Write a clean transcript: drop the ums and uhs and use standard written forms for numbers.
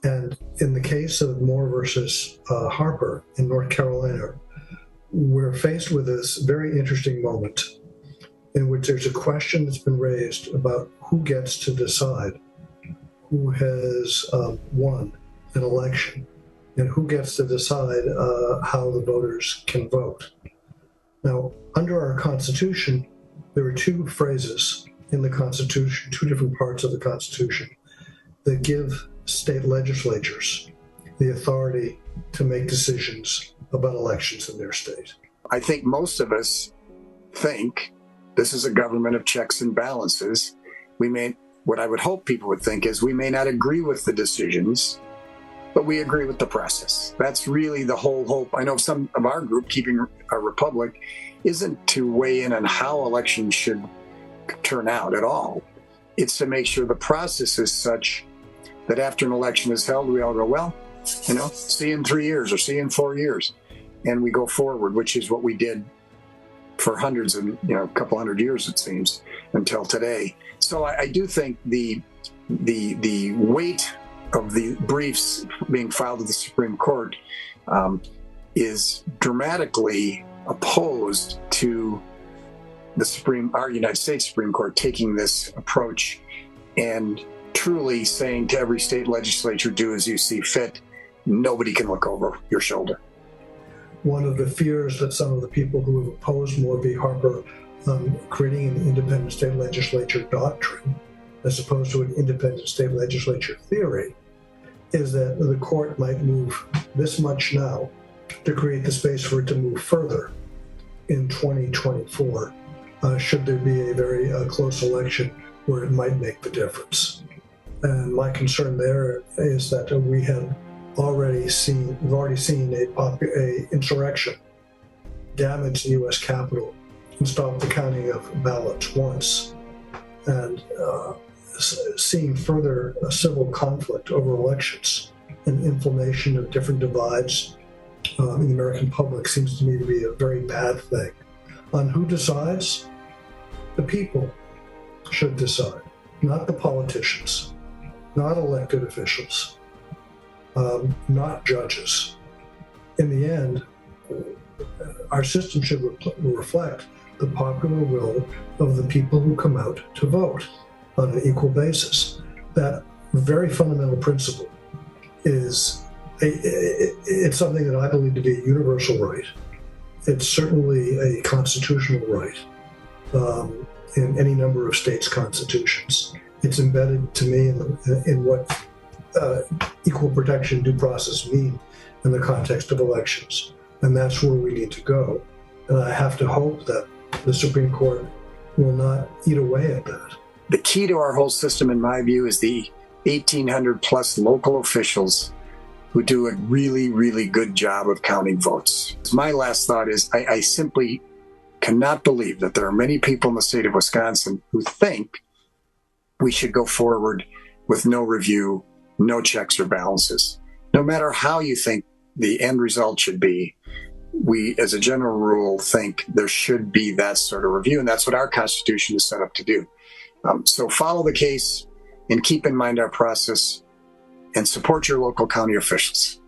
And in the case of Moore versus Harper in North Carolina, we're faced with this very interesting moment in which there's a question that's been raised about who gets to decide who has won an election and who gets to decide how the voters can vote. Now, under our Constitution, there are two phrases in the Constitution, two different parts of the Constitution, that give state legislatures the authority to make decisions about elections in their state. I think most of us think this is a government of checks and balances. What I would hope people would think is we may not agree with the decisions, but we agree with the process. That's really the whole hope. I know some of our group, Keeping Our Republic, isn't to weigh in on how elections should turn out at all. It's to make sure the process is such that after an election is held, we all go, well, see you in 3 years or see you in 4 years. And we go forward, which is what we did for hundreds and, a couple hundred years, it seems, until today. So I do think the weight of the briefs being filed at the Supreme Court is dramatically opposed to our United States Supreme Court taking this approach and truly saying to every state legislature, do as you see fit. Nobody can look over your shoulder. One of the fears that some of the people who have opposed Moore v. Harper creating an independent state legislature doctrine, as opposed to an independent state legislature theory, is that the court might move this much now to create the space for it to move further in 2024, should there be a very close election where it might make the difference. And my concern there is that we've already seen a insurrection damage the U.S. Capitol and stop the counting of ballots once, and seeing further civil conflict over elections and inflammation of different divides in the American public seems to me to be a very bad thing. On who decides? The people should decide, not the politicians, not elected officials, not judges. In the end, our system should reflect the popular will of the people who come out to vote on an equal basis. That very fundamental principle is it's something that I believe to be a universal right. It's certainly a constitutional right in any number of states' constitutions. It's embedded to me in what equal protection due process mean in the context of elections. And that's where we need to go. And I have to hope that the Supreme Court will not eat away at that. The key to our whole system, in my view, is the 1,800 plus local officials who do a really, really good job of counting votes. My last thought is I simply cannot believe that there are many people in the state of Wisconsin who think we should go forward with no review, no checks or balances. No matter how you think the end result should be, we, as a general rule, think there should be that sort of review, and that's what our Constitution is set up to do. So follow the case and keep in mind our process and support your local county officials.